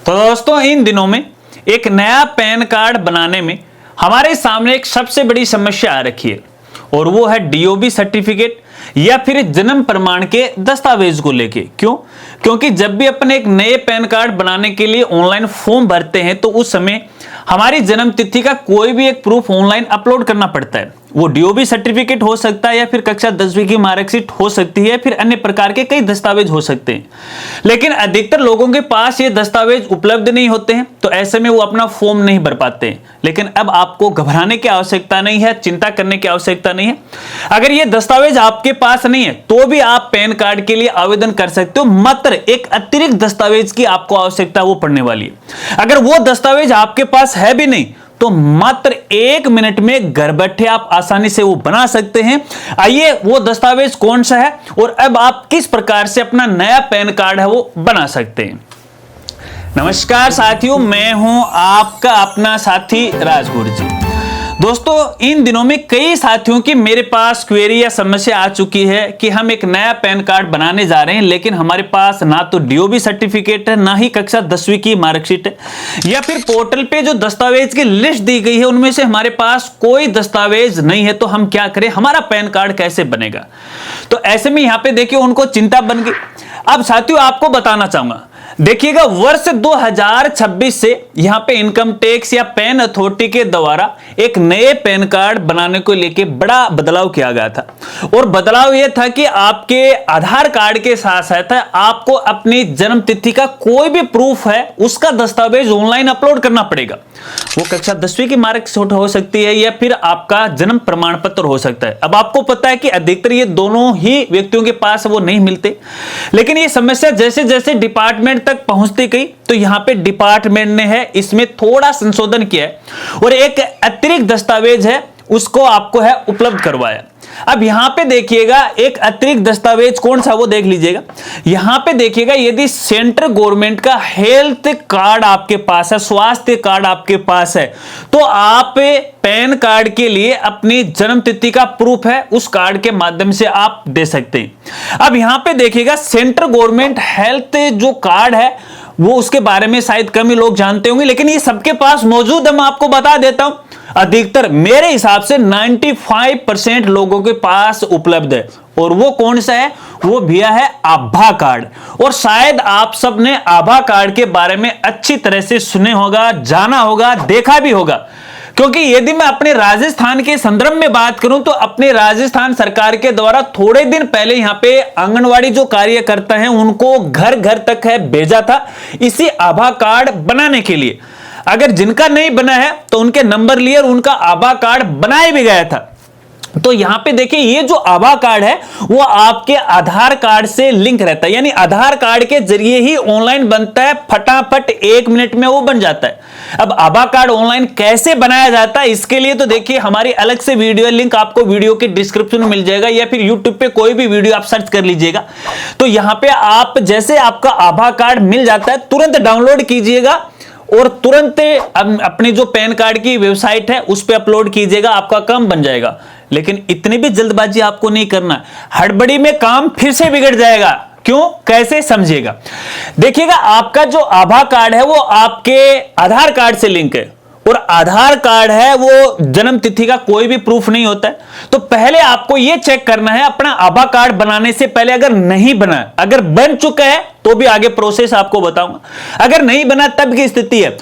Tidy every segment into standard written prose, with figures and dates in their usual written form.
तो दोस्तों इन दिनों में एक नया पैन कार्ड बनाने में हमारे सामने एक सबसे बड़ी समस्या आ रखी है और वो है डीओबी सर्टिफिकेट या फिर जन्म प्रमाण के दस्तावेज को लेके। क्योंकि जब भी अपन एक नए पैन कार्ड बनाने के लिए ऑनलाइन फॉर्म भरते हैं तो उस समय हमारी जन्म तिथि का कोई भी एक प्रूफ ऑनलाइन अपलोड करना पड़ता है। वो डीओबी सर्टिफिकेट हो सकता है या फिर कक्षा 10वीं की मार्कशीट हो सकती है, फिर अन्य प्रकार के कई दस्तावेज हो सकते हैं। लेकिन अधिकतर लोगों के पास ये दस्तावेज उपलब्ध नहीं होते हैं, तो ऐसे में वो अपना फॉर्म नहीं भर पाते हैं। लेकिन अब आपको घबराने की आवश्यकता नहीं है, चिंता करने की आवश्यकता नहीं है। अगर ये दस्तावेज आपके पास नहीं है तो भी आप पैन कार्ड के लिए आवेदन कर सकते हो। मात्र एक अतिरिक्त दस्तावेज की आपको आवश्यकता वो पड़ने वाली है। अगर वो दस्तावेज आपके पास है भी नहीं तो मात्र 1 मिनट में घर बैठे आप आसानी से वो बना सकते हैं। आइए वो दस्तावेज कौन सा है और अब आप किस प्रकार से अपना नया पैन कार्ड है वो बना सकते हैं। नमस्कार साथियों, मैं हूं आपका अपना साथी राजगुरु जी। दोस्तों इन दिनों में कई साथियों की मेरे पास क्वेरी या समस्या आ चुकी है कि हम एक नया पैन कार्ड बनाने जा रहे हैं, लेकिन हमारे पास ना तो डीओबी सर्टिफिकेट है, ना ही कक्षा 10वीं की मार्कशीट है, या फिर पोर्टल पे जो दस्तावेज की लिस्ट दी गई है उनमें से हमारे पास कोई दस्तावेज नहीं है। तो हम क्या करें, हमारा पैन कार्ड कैसे बनेगा? तो ऐसे में यहां पे देखिए उनको चिंता बन गई। अब साथियों आपको बताना चाहूंगा, देखिएगा वर्ष 2026 से यहां पे इनकम टैक्स या पैन अथॉरिटी के द्वारा एक नए पैन कार्ड बनाने को लेके बड़ा बदलाव किया गया था। और बदलाव यह था कि आपके आधार कार्ड के साथ साथ आपको अपनी जन्म तिथि का कोई भी प्रूफ है उसका दस्तावेज ऑनलाइन अपलोड करना पड़ेगा। वो कक्षा 10वीं की मार्कशीट हो सकती है या फिर आपका जन्म प्रमाण पत्र हो सकता है। अब आपको पता है कि अधिकतर ये दोनों ही व्यक्तियों के पास वो नहीं मिलते, लेकिन ये समस्या जैसे जैसे डिपार्टमेंट तक पहुंचती गई तो यहां पे डिपार्टमेंट ने है इसमें थोड़ा संशोधन किया है और एक अतिरिक्त दस्तावेज है उसको आपको है उपलब्ध करवाया। अब यहां पे देखिएगा एक अतिरिक्त दस्तावेज कौन सा वो देख लीजिएगा। यहां पे देखिएगा यदि सेंट्रल गवर्नमेंट का हेल्थ कार्ड आपके पास है, स्वास्थ्य कार्ड आपके पास है, तो आप पैन कार्ड के लिए अपनी जन्म तिथि का प्रूफ है उस कार्ड के माध्यम से आप दे सकते हैं। अब यहां पे देखिएगा सेंट्रल गवर्नमेंट हेल्थ जो कार्ड है वो उसके बारे में शायद कम ही लोग जानते होंगे, लेकिन ये सबके पास मौजूद है। मैं आपको बता देता हूं, अधिकतर मेरे हिसाब से 95% लोगों के पास उपलब्ध है। और वो कौन सा है? वो भैया है आभा कार्ड। और शायद आप सब ने आभा कार्ड के बारे में अच्छी तरह से सुने होगा, जाना होगा, देखा भी होगा। क्योंकि यदि मैं अपने राजस्थान के संदर्भ में बात करूं तो अपने राजस्थान सरकार के द्वारा थोड़े दिन पहले यहां पे आंगनवाड़ी जो कार्यकर्ता हैं उनको घर घर तक है भेजा था इसी आभा कार्ड बनाने के लिए। अगर जिनका नहीं बना है तो उनके नंबर लिए और उनका आभा कार्ड बनाया भी गया था। तो यहां पे देखिए ये जो आभा कार्ड है वो आपके आधार कार्ड से लिंक रहता है, यानी आधार कार्ड के जरिए ही ऑनलाइन बनता है, फटाफट 1 मिनट में वो बन जाता है। अब आभा कार्ड ऑनलाइन कैसे बनाया जाता है इसके लिए तो देखिए हमारी अलग से वीडियो, लिंक आपको वीडियो के डिस्क्रिप्शन में मिल जाएगा या फिर यूट्यूब पे कोई भी वीडियो आप सर्च कर लीजिएगा। तो यहां पे आप जैसे आपका आभा कार्ड मिल जाता है तुरंत डाउनलोड कीजिएगा और तुरंत अपनी जो पैन कार्ड की वेबसाइट है उस पर अपलोड कीजिएगा, आपका काम बन जाएगा। लेकिन इतनी भी जल्दबाजी आपको नहीं करना, हड़बड़ी में काम फिर से बिगड़ जाएगा। क्यों, कैसे, समझिएगा। देखिएगा आपका जो आभा कार्ड है वो आपके आधार कार्ड से लिंक है और आधार कार्ड है वो जन्म तिथि का कोई भी प्रूफ नहीं होता है। तो पहले आपको यह चेक करना है अपना आभा कार्ड बनाने से पहले, अगर नहीं बना, अगर बन चुका है तो भी आगे प्रोसेस आपको बताऊंगा, अगर नहीं बना तब की स्थिति है।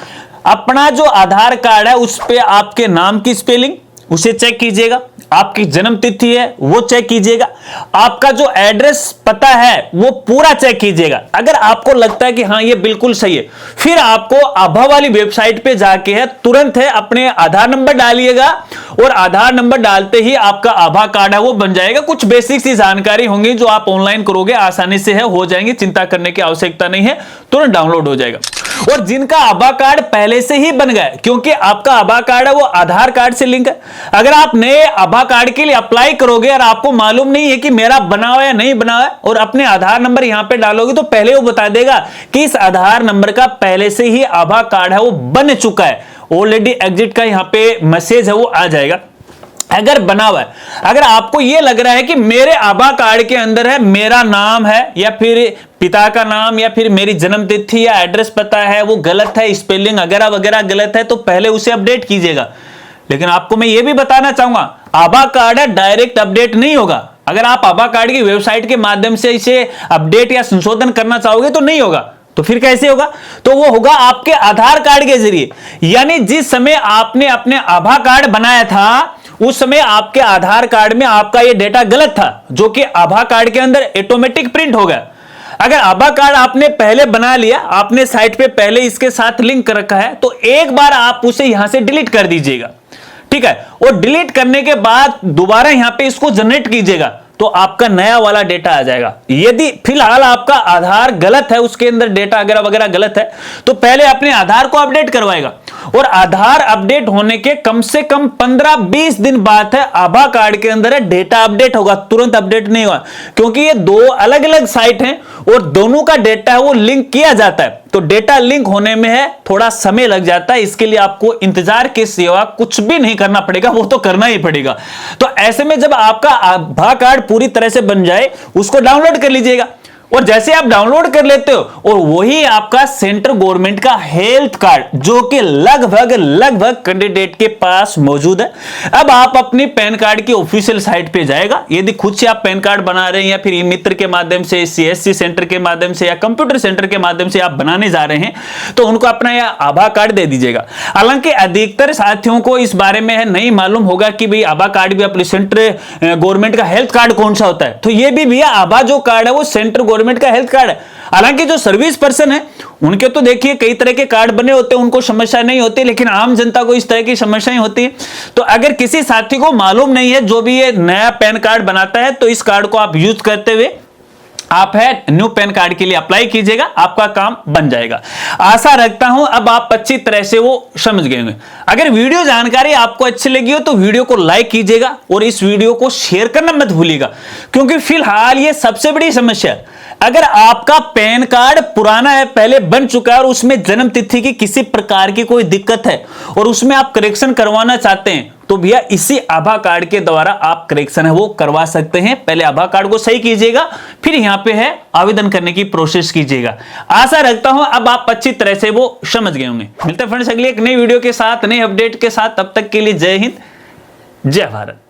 अपना जो आधार कार्ड है उस पे आपके नाम की स्पेलिंग उसे चेक कीजिएगा, आपकी जन्म तिथि है वो चेक कीजिएगा, आपका जो एड्रेस पता है वो पूरा चेक कीजिएगा। अगर आपको लगता है कि हाँ ये बिल्कुल सही है, फिर आपको आभा वाली वेबसाइट पे जाके है तुरंत है अपने आधार नंबर डालिएगा और आधार नंबर डालते ही आपका आभा कार्ड है वो बन जाएगा। कुछ बेसिक सी जानकारी होंगी जो आप ऑनलाइन करोगे आसानी से है हो जाएंगे, चिंता करने की आवश्यकता नहीं है, तुरंत डाउनलोड हो जाएगा। और जिनका आभा कार्ड पहले से ही बन गया, क्योंकि आपका आभा कार्ड है वो आधार कार्ड से लिंक है, अगर आप नए आभा कार्ड के लिए अप्लाई करोगे और आपको मालूम नहीं है कि मेरा बना हुआ है नहीं बना हुआ है और अपने आधार नंबर यहां पे डालोगे तो पहले वो बता देगा कि इस आधार नंबर का पहले से ही आभा कार्ड है वो बन चुका है, ऑलरेडी एग्जिट का यहां पे मैसेज है वो आ जाएगा। अगर बना हुआ है, अगर आपको यह लग रहा है कि मेरे आभा कार्ड के अंदर है मेरा नाम है या फिर पिता का नाम या फिर मेरी जन्म तिथि या एड्रेस पता है वो गलत है, स्पेलिंग वगैरह वगैरह गलत है, तो पहले उसे अपडेट कीजिएगा। लेकिन आपको मैं ये भी बताना चाहूंगा, आभा कार्ड डायरेक्ट अपडेट नहीं होगा। अगर आप आभा कार्ड की वेबसाइट के माध्यम से इसे अपडेट या संशोधन करना चाहोगे तो नहीं होगा। तो फिर कैसे होगा? तो वो होगा आपके आधार कार्ड के जरिए। यानी जिस समय आपने अपने आभा कार्ड बनाया था उस समय आपके आधार कार्ड में आपका ये डेटा गलत था, जो कि आभा कार्ड के अंदर ऑटोमेटिक प्रिंट होगा। अगर आभा कार्ड आपने पहले बना लिया, आपने साइट पे पहले इसके साथ लिंक कर रखा है, तो एक बार आप उसे यहां से डिलीट कर दीजिएगा, ठीक है। और डिलीट करने के बाद दोबारा यहां पे इसको जनरेट कीजिएगा, तो आपका नया वाला डेटा आ जाएगा। यदि फिलहाल आपका आधार गलत है, उसके अंदर डेटा वगैरह वगैरह गलत है, तो पहले अपने आधार को अपडेट करवाएगा। और आधार अपडेट होने के कम से कम 15-20 दिन बाद है आभा कार्ड के अंदर डेटा अपडेट होगा, तुरंत अपडेट नहीं होगा, क्योंकि ये दो अलग अलग साइट हैं और दोनों का डेटा है वो लिंक किया जाता है। तो डेटा लिंक होने में है थोड़ा समय लग जाता है, इसके लिए आपको इंतजार के सिवा कुछ भी नहीं करना पड़ेगा, वो तो करना ही पड़ेगा। तो ऐसे में जब आपका आभा कार्ड पूरी तरह से बन जाए, उसको डाउनलोड कर लीजिएगा। और जैसे आप डाउनलोड कर लेते हो और वही आपका सेंट्रल गवर्नमेंट का हेल्थ कार्ड, जो कि लगभग कैंडिडेट के पास मौजूद है। अब आप अपनी पैन कार्ड की ऑफिशियल साइट पे जाएगा, यदि खुद से आप पैन कार्ड बना रहे हैं या फिर मित्र के माध्यम से, सीएससी सेंटर के माध्यम से या कंप्यूटर सेंटर के माध्यम से आप बनाने जा रहे हैं, तो उनको अपना यह आभा कार्ड दे दीजिएगा। हालांकि अधिकतर साथियों को इस बारे में नहीं मालूम होगा कि भाई आभा कार्ड भी अपने सेंट्रल गवर्नमेंट का हेल्थ कार्ड कौन सा होता है। तो ये भी भैया आभा जो कार्ड है वो सेंट्रल गवर्नमेंट का हेल्थ कार्ड है। हालांकि जो सर्विस पर्सन है उनके तो देखिए कई तरह के कार्ड बने होते हैं, उनको समस्या नहीं होती, लेकिन आम जनता को इस तरह की समस्याएं होती है। तो अगर किसी साथी को मालूम नहीं है, जो भी ये नया पैन कार्ड बनाता है, तो इस कार्ड को आप यूज करते हुए आप है न्यू पैन कार्ड के लिए अप्लाई कीजिएगा, आपका काम बन जाएगा। आशा रखता हूं अब आप अच्छी तरह से वो समझ गए होंगे। अगर वीडियो जानकारी आपको अच्छी लगी हो तो वीडियो को लाइक कीजिएगा और इस वीडियो को शेयर करना मत भूलिएगा, क्योंकि फिलहाल ये सबसे बड़ी समस्या है। अगर आपका पैन कार्ड पुराना है, पहले बन चुका है और उसमें जन्म तिथि की किसी प्रकार की कोई दिक्कत है और उसमें आप करेक्शन करवाना चाहते हैं, तो भैया इसी आभा कार्ड के द्वारा आप करेक्शन है वो करवा सकते हैं। पहले आभा कार्ड को सही कीजिएगा, फिर यहां पे है आवेदन करने की प्रोसेस कीजिएगा। आशा रखता हूं अब आप अच्छी तरह से वो समझ गए होंगे। मिलते हैं फ्रेंड्स अगली एक नई वीडियो के साथ, नई अपडेट के साथ। तब तक के लिए जय हिंद, जय भारत।